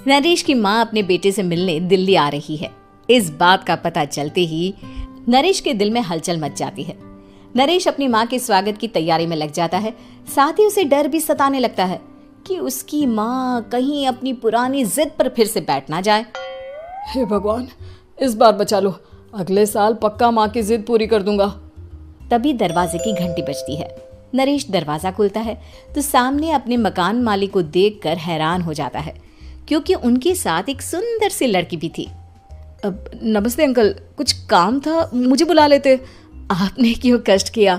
नरेश की माँ अपने बेटे से मिलने दिल्ली आ रही है। इस बात का पता चलते ही नरेश के दिल में हलचल मच जाती है। नरेश अपनी माँ के स्वागत की तैयारी में लग जाता है। साथ ही उसे डर भी सताने लगता है कि उसकी माँ कहीं अपनी पुरानी जिद पर फिर से बैठ ना जाए। हे भगवान, इस बार बचा लो, अगले साल पक्का माँ की जिद पूरी कर दूंगा। तभी दरवाजे की घंटी बजती है। नरेश दरवाजा खोलता है तो सामने अपने मकान मालिक को देखकर हैरान हो जाता है, क्योंकि उनके साथ एक सुंदर सी लड़की भी थी। अब नमस्ते अंकल, कुछ काम था, मुझे बुला लेते। आपने क्यों कष्ट किया?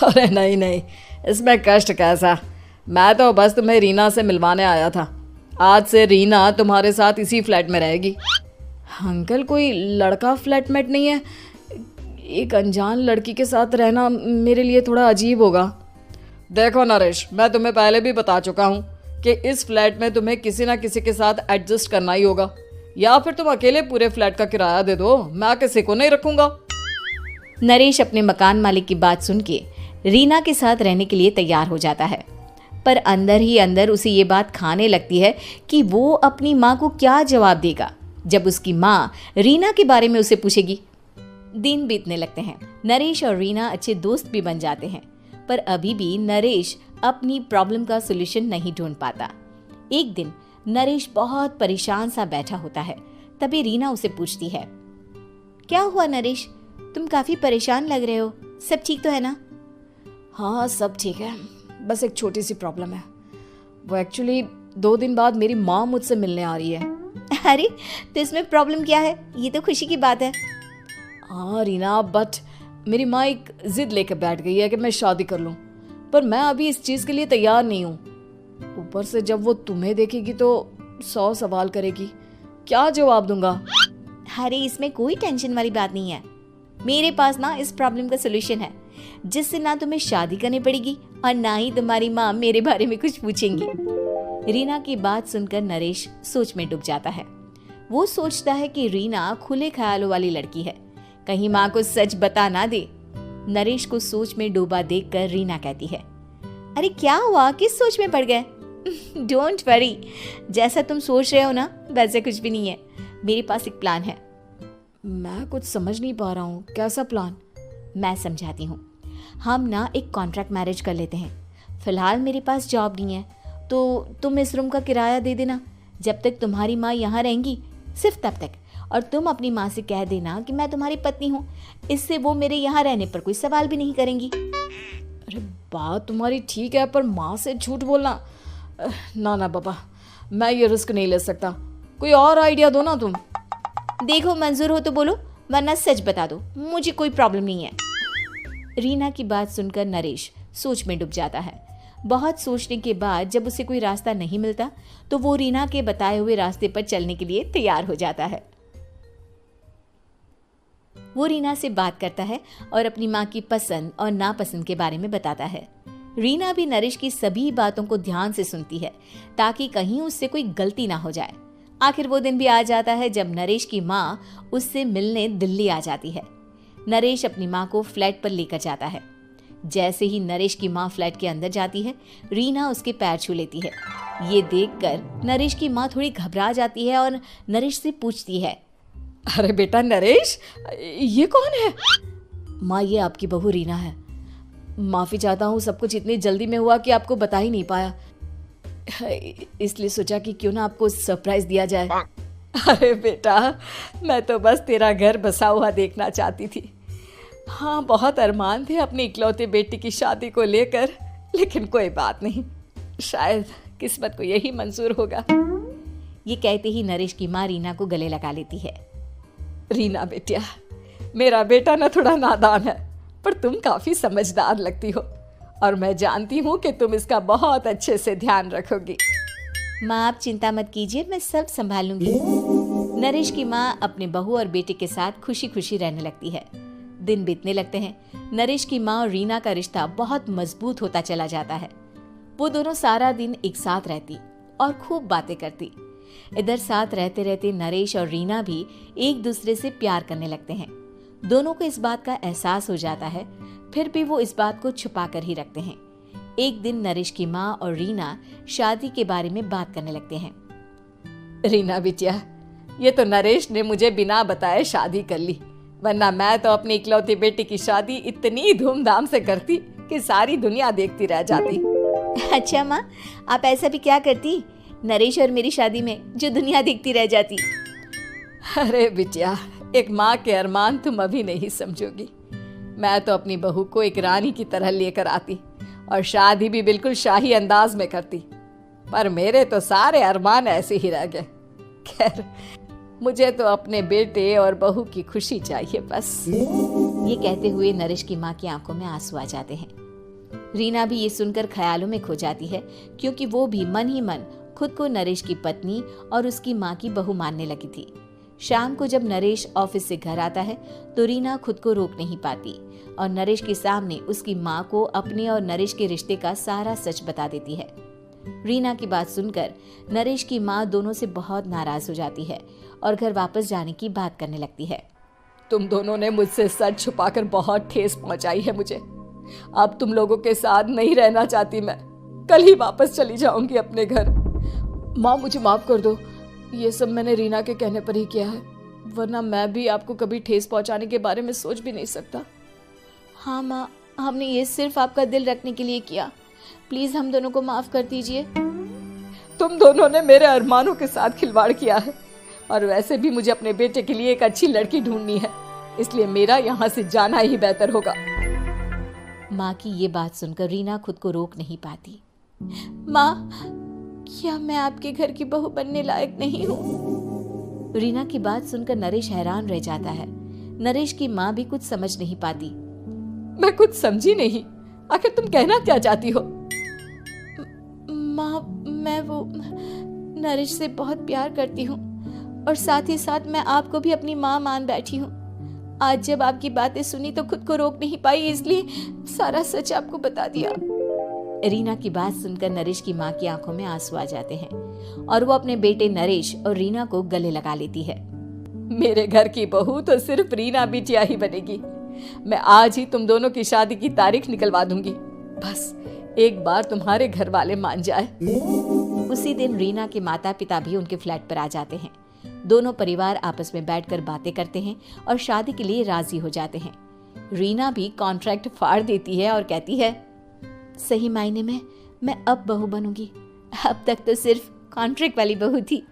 अरे नहीं नहीं, इसमें कष्ट कैसा, मैं तो बस तुम्हें रीना से मिलवाने आया था। आज से रीना तुम्हारे साथ इसी फ्लैट में रहेगी। अंकल, कोई लड़का फ्लैटमेट नहीं है? एक अनजान लड़की के साथ रहना मेरे लिए थोड़ा अजीब होगा। देखो नरेश, मैं तुम्हें पहले भी बता चुका हूँ कि इस फ्लैट में तुम्हें किसी ना किसी के साथ एडजस्ट करना ही होगा, या फिर तुम अकेले पूरे फ्लैट का किराया दे दो, मैं किसी को नहीं रखूंगा। नरेश अपने मकान मालिक की बात सुन के रीना के साथ रहने के लिए तैयार हो जाता है, पर अंदर ही अंदर उसे ये बात खाने लगती है कि वो अपनी माँ को क्या जवाब देगा जब उसकी माँ रीना के बारे में उसे पूछेगी। दिन बीतने लगते हैं। नरेश और रीना अच्छे दोस्त भी बन जाते हैं, पर अभी भी नरेश अपनी प्रॉब्लम का सॉल्यूशन नहीं ढूंढ पाता। एक दिन नरेश बहुत परेशान सा बैठा होता है। तभी रीना उसे पूछती है, क्या हुआ नरेश, तुम काफी परेशान लग रहे हो, सब ठीक तो है ना? हाँ सब ठीक है, बस एक छोटी सी प्रॉब्लम है। वो एक्चुअली 2 दिन बाद मेरी माँ मुझसे मिलने आ रही है। अरे तो इसमें प्रॉब्लम क्या है, ये तो खुशी की बात है। हाँ रीना, बट मेरी माँ एक जिद लेकर बैठ गई है कि मैं शादी कर लूँ, पर मैं अभी इस चीज़ के लिए तैयार नहीं हूँ। ऊपर से जब वो तुम्हें देखेगी तो 100 सवाल करेगी, क्या जवाब दूंगा? अरे इसमें कोई टेंशन वाली बात नहीं है, मेरे पास ना इस प्रॉब्लम का सलूशन है, जिससे ना तुम्हें शादी करनी पड़ेगी और ना ही तुम्हारी माँ मेरे बारे में कुछ पूछेंगी। रीना की बात सुनकर नरेश सोच में डूब जाता है। वो सोचता है कि रीना खुले ख्यालों वाली लड़की है, कहीं माँ को सच बता ना दे। नरेश को सोच में डूबा देखकर रीना कहती है, अरे क्या हुआ, किस सोच में पड़ गए? डोंट वरी, जैसा तुम सोच रहे हो ना वैसे कुछ भी नहीं है, मेरे पास एक प्लान है। मैं कुछ समझ नहीं पा रहा हूँ, कैसा प्लान? मैं समझाती हूँ। हम ना एक कॉन्ट्रैक्ट मैरिज कर लेते हैं। फिलहाल मेरे पास जॉब नहीं है, तो तुम इस रूम का किराया दे देना जब तक तुम्हारी माँ यहाँ रहेंगी, सिर्फ तब तक। और तुम अपनी माँ से कह देना कि मैं तुम्हारी पत्नी हूँ, इससे वो मेरे यहाँ रहने पर कोई सवाल भी नहीं करेंगी। अरे बात तुम्हारी ठीक है, पर माँ से झूठ बोलना, ना ना बाबा, मैं ये रिस्क नहीं ले सकता। कोई और आइडिया दो ना तुम। देखो मंजूर हो तो बोलो, वरना सच बता दो, मुझे कोई प्रॉब्लम नहीं है। रीना की बात सुनकर नरेश सोच में डूब जाता है। बहुत सोचने के बाद जब उसे कोई रास्ता नहीं मिलता तो वो रीना के बताए हुए रास्ते पर चलने के लिए तैयार हो जाता है। वो रीना से बात करता है और अपनी माँ की पसंद और नापसंद के बारे में बताता है। रीना भी नरेश की सभी बातों को ध्यान से सुनती है ताकि कहीं उससे कोई गलती ना हो जाए। आखिर वो दिन भी आ जाता है जब नरेश की माँ उससे मिलने दिल्ली आ जाती है। नरेश अपनी माँ को फ्लैट पर लेकर जाता है। जैसे ही नरेश की माँ फ्लैट के अंदर जाती है, रीना उसके पैर छू लेती है। ये देखकर नरेश की माँ थोड़ी घबरा जाती है और नरेश से पूछती है, अरे बेटा नरेश, ये कौन है? माँ, ये आपकी बहू रीना है। माफ़ी चाहता हूँ, सब कुछ इतनी जल्दी में हुआ कि आपको बता ही नहीं पाया, इसलिए सोचा कि क्यों ना आपको सरप्राइज दिया जाए। अरे बेटा, मैं तो बस तेरा घर बसा हुआ देखना चाहती थी। हाँ, बहुत अरमान थे अपनी इकलौते बेटी की शादी को लेकर, लेकिन कोई बात नहीं, शायद किस्मत को यही मंजूर होगा। ये कहते ही नरेश की माँ रीना को गले लगा लेती है। रीना बेटिया, मेरा बेटा ना थोड़ा नादान है, पर तुम काफ़ी समझदार लगती हो और मैं जानती हूँ कि तुम इसका बहुत अच्छे से ध्यान रखोगी। माँ, आप चिंता मत कीजिए, मैं सब संभाल लूंगी। नरेश की माँ अपने बहू और बेटे के साथ खुशी खुशी रहने लगती है। दिन बीतने लगते हैं। नरेश की माँ और रीना का रिश्ता बहुत मजबूत होता चला जाता है। वो दोनों सारा दिन एक साथ रहती और खूब बातें करती। इधर साथ रहते रहते नरेश और रीना भी एक दूसरे से प्यार करने लगते हैं। दोनों को इस बात का एहसास हो जाता है, फिर भी वो इस बात को छुपा कर ही रखते हैं। एक दिन नरेश की माँ और रीना शादी के बारे में बात करने लगते हैं। रीना बिटिया, ये तो नरेश ने मुझे बिना बताए शादी कर ली, वरना मैं तो अपनी इकलौती बेटी की शादी इतनी धूमधाम से करती कि सारी दुनिया देखती रह जाती। अच्छा माँ, आप ऐसा भी क्या करती नरेश और मेरी शादी में जो दुनिया देखती रह जाती? अरे बिटिया, एक माँ के अरमान तुम अभी नहीं समझोगी। मैं तो अपनी बहू को एक रानी की तरह लेकर आती और शादी भी बिल्कुल शाही अंदाज में करती, पर मेरे तो सारे अरमान ऐसे ही रह गए। खैर, मुझे तो अपने बेटे और बहू की खुशी चाहिए बस। ये कहते हुए नरेश की माँ की आंखों में आंसू आ जाते हैं। रीना भी ये सुनकर ख्यालों में खो जाती है, क्योंकि वो भी मन ही मन खुद को नरेश की पत्नी और उसकी माँ की बहू मानने लगी थी। शाम को जब नरेश ऑफिस से घर आता है तो रीना खुद को रोक नहीं पाती और नरेश के सामने उसकी माँ को अपने और नरेश के रिश्ते का सारा सच बता देती है। रीना की बात सुनकर नरेश की माँ दोनों से बहुत नाराज हो जाती है और घर वापस जाने की बात करने लगती है। तुम दोनों ने मुझसे सच छुपाकर बहुत ठेस पहुंचाई है मुझे। अब तुम लोगों के साथ नहीं रहना चाहती मैं, कल ही वापस चली जाऊंगी अपने घर। माँ, मुझे माफ कर दो, ये सब मैंने रीना के कहने पर ही किया है, वरना मैं भी आपको कभी ठेस पहुंचाने के बारे में सोच भी नहीं सकता। हाँ माँ, हमने ये सिर्फ आपका दिल रखने के लिए किया, प्लीज हम दोनों को माफ कर दीजिए। तुम दोनों ने मेरे अरमानों के साथ खिलवाड़ किया है, और वैसे भी मुझे अपने बेटे के लिए एक अच्छी लड़की ढूंढनी है, इसलिए मेरा यहाँ से जाना ही बेहतर होगा। माँ की ये बात सुनकर रीना खुद को रोक नहीं पाती। माँ, क्या मैं आपके घर की बहू बनने लायक नहीं हूँ? रीना की बात सुनकर नरेश हैरान रह जाता है। नरेश की माँ भी कुछ समझ नहीं पाती। मैं कुछ समझी नहीं, आखिर तुम कहना क्या चाहती हो? माँ, मैं वो नरेश से बहुत प्यार करती हूँ और साथ ही साथ मैं आपको भी अपनी माँ मान बैठी हूँ। आज जब आपकी बातें सुनी तो खुद को रोक नहीं पाई, इसलिए सारा सच आपको बता दिया। रीना की बात सुनकर नरेश की माँ की आंखों में आंसू आ जाते हैं और वो अपने बेटे नरेश और रीना को गले लगा लेती है। मेरे घर की बहू तो सिर्फ रीना बिटिया ही बनेगी। मैं आज ही तुम दोनों की शादी की तारीख निकलवा दूंगी, बस एक बार तुम्हारे घर वाले मान जाए। उसी दिन रीना के माता पिता भी उनके फ्लैट पर आ जाते हैं। दोनों परिवार आपस में बैठकर बातें करते हैं और शादी के लिए राजी हो जाते हैं। रीना भी कॉन्ट्रैक्ट फाड़ देती है और कहती है, सही मायने में मैं अब बहू बनूंगी, अब तक तो सिर्फ कॉन्ट्रैक्ट वाली बहू थी।